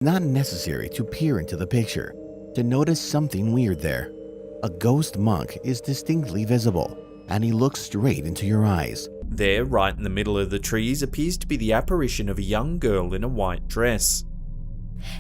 Not necessary to peer into the picture to notice something weird there. A ghost monk is distinctly visible, and he looks straight into your eyes. There, right in the middle of the trees, appears to be the apparition of a young girl in a white dress.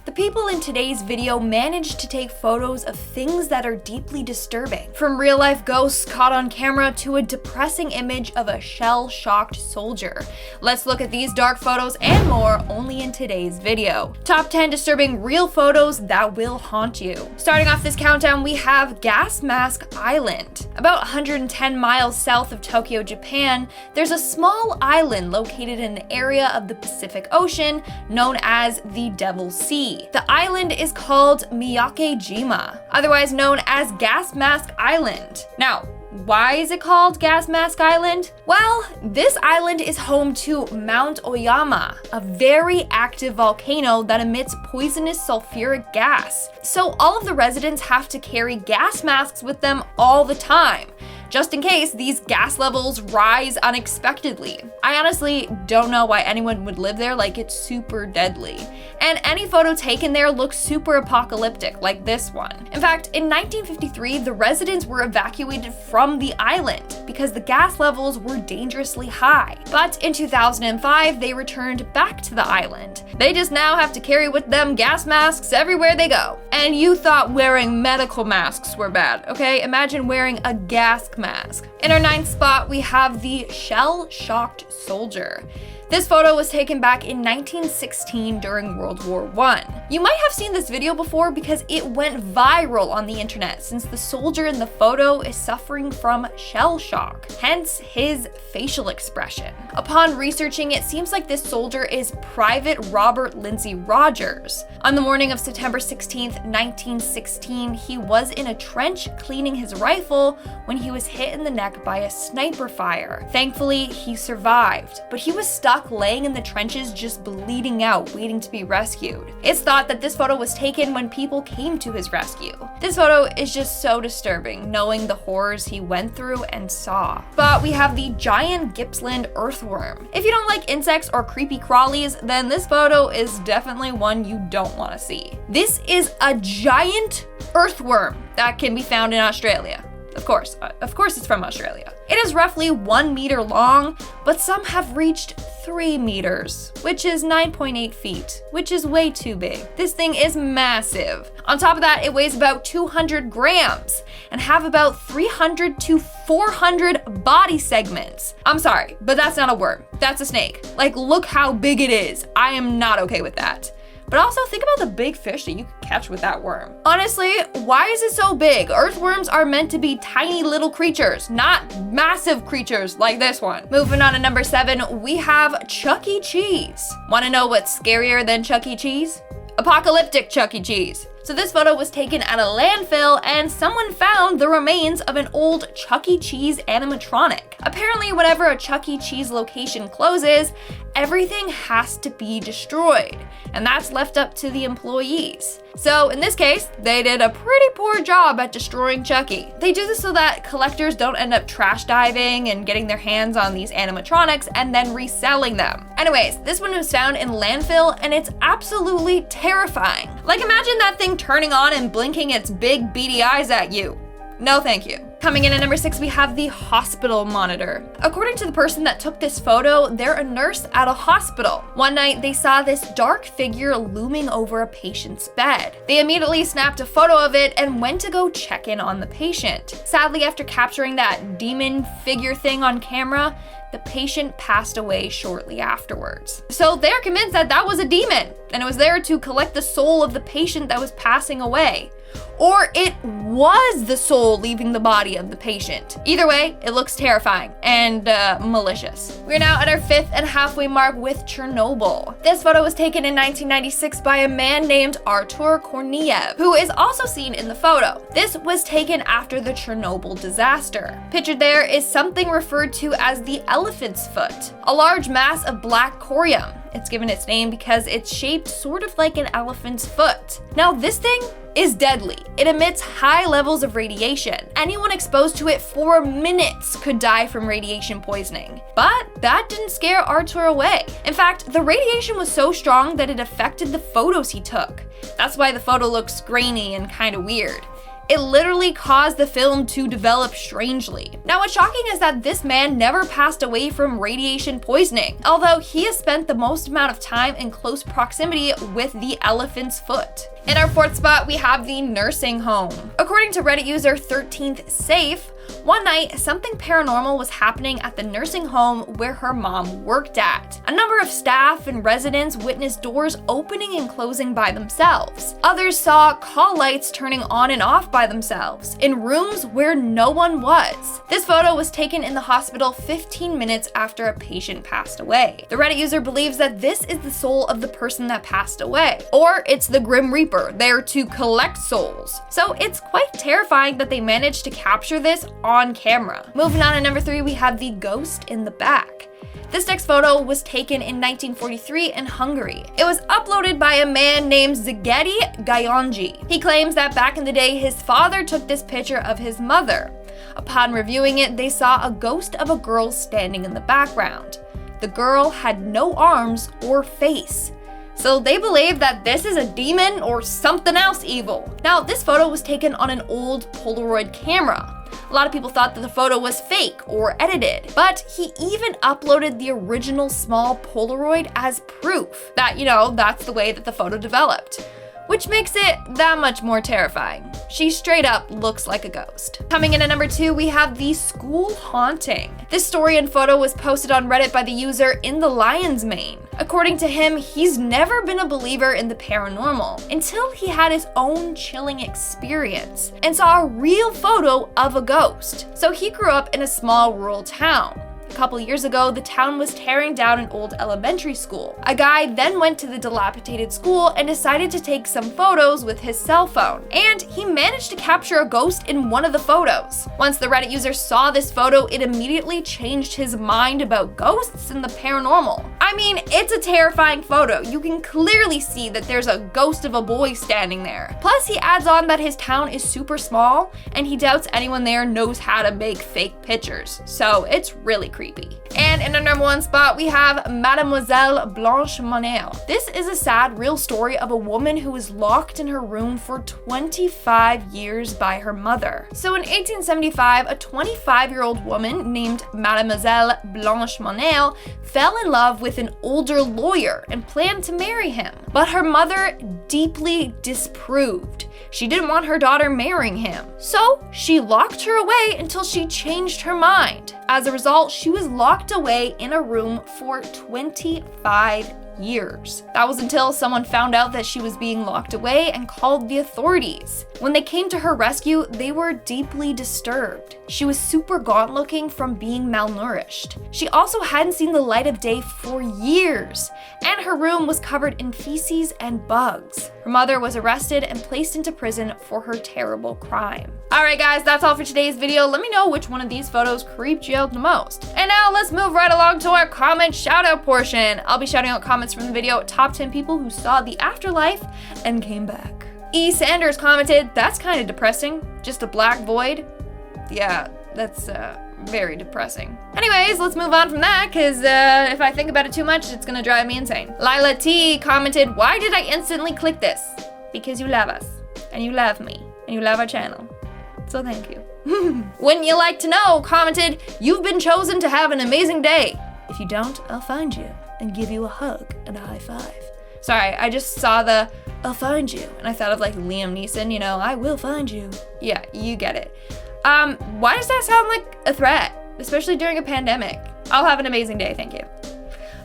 The people in today's video managed to take photos of things that are deeply disturbing, from real-life ghosts caught on camera to a depressing image of a shell-shocked soldier. Let's look at these dark photos and more only in today's video. Top 10 disturbing real photos that will haunt you. Starting off this countdown, we have Gas Mask Island. About 110 miles south of Tokyo, Japan, there's a small island located in an area of the Pacific Ocean known as the Devil's Sea. The island is called Miyake-jima, otherwise known as Gas Mask Island. Now, why is it called Gas Mask Island? Well, this island is home to Mount Oyama, a very active volcano that emits poisonous sulfuric gas. So all of the residents have to carry gas masks with them all the time, just in case these gas levels rise unexpectedly. I honestly don't know why anyone would live there, like it's super deadly. And any photo taken there looks super apocalyptic, like this one. In fact, in 1953, the residents were evacuated from the island because the gas levels were dangerously high. But in 2005, they returned back to the island. They just now have to carry with them gas masks everywhere they go. And you thought wearing medical masks were bad, okay? Imagine wearing a gas mask. In our 9th spot, we have the shell-shocked soldier. This photo was taken back in 1916 during World War I. You might have seen this video before because it went viral on the internet since the soldier in the photo is suffering from shell shock, hence his facial expression. Upon researching, it seems like this soldier is Private Robert Lindsay Rogers. On the morning of September 16th, 1916, he was in a trench cleaning his rifle when he was hit in the neck by a sniper fire. Thankfully, he survived, but he was stuck laying in the trenches just bleeding out, waiting to be rescued. It's thought that this photo was taken when people came to his rescue. This photo is just so disturbing, knowing the horrors he went through and saw. But we have the giant Gippsland earthworm. If you don't like insects or creepy crawlies, then this photo is definitely one you don't want to see. This is a giant earthworm that can be found in Australia. Of course it's from Australia. It is roughly 1 meter long, but some have reached 3 meters, which is 9.8 feet, which is way too big. This thing is massive. On top of that, it weighs about 200 grams and have about 300 to 400 body segments. I'm sorry, but that's not a worm. That's a snake. Like, look how big it is. I am not okay with that. But also think about the big fish that you could catch with that worm. Honestly, why is it so big? Earthworms are meant to be tiny little creatures, not massive creatures like this one. Moving on to number 7, we have Chuck E. Cheese. Wanna know what's scarier than Chuck E. Cheese? Apocalyptic Chuck E. Cheese. So this photo was taken at a landfill and someone found the remains of an old Chuck E. Cheese animatronic. Apparently, whenever a Chuck E. Cheese location closes, everything has to be destroyed, and that's left up to the employees. So in this case, they did a pretty poor job at destroying Chucky. They do this so that collectors don't end up trash diving and getting their hands on these animatronics and then reselling them. Anyways, this one was found in landfill and it's absolutely terrifying. Like, imagine that thing turning on and blinking its big beady eyes at you. No thank you. Coming in at number 6, we have the hospital monitor. According to the person that took this photo, they're a nurse at a hospital. One night, they saw this dark figure looming over a patient's bed. They immediately snapped a photo of it and went to go check in on the patient. Sadly, after capturing that demon figure thing on camera, the patient passed away shortly afterwards. So they're convinced that that was a demon, and it was there to collect the soul of the patient that was passing away. Or it was the soul leaving the body of the patient. Either way, it looks terrifying and malicious. We're now at our 5th and halfway mark with Chernobyl. This photo was taken in 1996 by a man named Artur Korniev, who is also seen in the photo. This was taken after the Chernobyl disaster. Pictured there is something referred to as the elephant's foot, a large mass of black corium. It's given its name because it's shaped sort of like an elephant's foot. Now this thing is deadly. It emits high levels of radiation. Anyone exposed to it for minutes could die from radiation poisoning. But that didn't scare Arthur away. In fact, the radiation was so strong that it affected the photos he took. That's why the photo looks grainy and kind of weird. It literally caused the film to develop strangely. Now what's shocking is that this man never passed away from radiation poisoning, although he has spent the most amount of time in close proximity with the elephant's foot. In our fourth spot, we have the nursing home. According to Reddit user 13th Safe, one night, something paranormal was happening at the nursing home where her mom worked at. A number of staff and residents witnessed doors opening and closing by themselves. Others saw call lights turning on and off by themselves in rooms where no one was. This photo was taken in the hospital 15 minutes after a patient passed away. The Reddit user believes that this is the soul of the person that passed away, or it's the Grim Reaper there to collect souls. So it's quite terrifying that they managed to capture this on camera. Moving on to number 3, we have the ghost in the back. This next photo was taken in 1943 in Hungary. It was uploaded by a man named Szigeti Gyanji. He claims that back in the day, his father took this picture of his mother. Upon reviewing it, they saw a ghost of a girl standing in the background. The girl had no arms or face. So they believe that this is a demon or something else evil. Now, this photo was taken on an old Polaroid camera. A lot of people thought that the photo was fake or edited, but he even uploaded the original small Polaroid as proof that, that's the way that the photo developed, which makes it that much more terrifying. She straight up looks like a ghost. Coming in at number 2, we have the school haunting. This story and photo was posted on Reddit by the user In the Lion's Mane. According to him, he's never been a believer in the paranormal until he had his own chilling experience and saw a real photo of a ghost. So he grew up in a small rural town. A couple years ago, the town was tearing down an old elementary school. A guy then went to the dilapidated school and decided to take some photos with his cell phone, and he managed to capture a ghost in one of the photos. Once the Reddit user saw this photo, it immediately changed his mind about ghosts and the paranormal. I mean, it's a terrifying photo. You can clearly see that there's a ghost of a boy standing there. Plus, he adds on that his town is super small, and he doubts anyone there knows how to make fake pictures. So it's really creepy. And in our number 1 spot, we have Mademoiselle Blanche MONNIER. This is a sad, real story of a woman who was locked in her room for 25 years by her mother. So in 1875, a 25-year-old woman named Mademoiselle Blanche MONNIER fell in love with an older lawyer and planned to marry him. But her mother deeply disapproved. She didn't want her daughter marrying him. So she locked her away until she changed her mind. As a result, she was locked away in a room for 25 years. That was until someone found out that she was being locked away and called the authorities. When they came to her rescue, they were deeply disturbed. She was super gaunt looking from being malnourished. She also hadn't seen the light of day for years, and her room was covered in feces and bugs. Her mother was arrested and placed into prison for her terrible crime. Alright guys, that's all for today's video. Let me know which one of these photos creeped you out the most. And now let's move right along to our comment shout out portion. I'll be shouting out comments from the video, top 10 people who saw the afterlife and came back. E. Sanders commented, "That's kind of depressing. Just a black void." Yeah, that's very depressing. Anyways, let's move on from that, because if I think about it too much, it's gonna drive me insane. Lila T commented, "Why did I instantly click this?" Because you love us, and you love me, and you love our channel. So thank you. Wouldn't you like to know commented, "You've been chosen to have an amazing day. If you don't, I'll find you and give you a hug and a high five." Sorry, I just saw the "I'll find you" and I thought of like Liam Neeson, I will find you. Yeah, you get it. Why does that sound like a threat? Especially during a pandemic. I'll have an amazing day, thank you.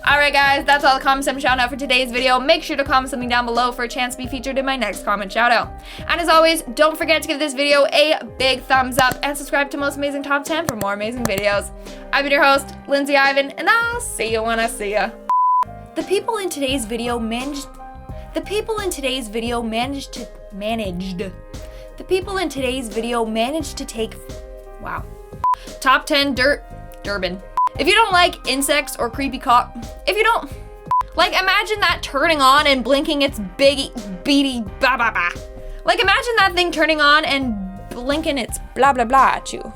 Alright guys, that's all the comments I'm shouting out for today's video. Make sure to comment something down below for a chance to be featured in my next comment shout out. And as always, don't forget to give this video a big thumbs up and subscribe to Most Amazing Top 10 for more amazing videos. I've been your host, Lindsay Ivan, and I'll see you when I see ya. The people in today's video managed to take, wow. Top 10 Durban. If you don't like insects or creepy Like, imagine that turning on and blinking its big, beady, blah, blah, blah. Like, imagine that thing turning on and blinking its blah, blah, blah at you.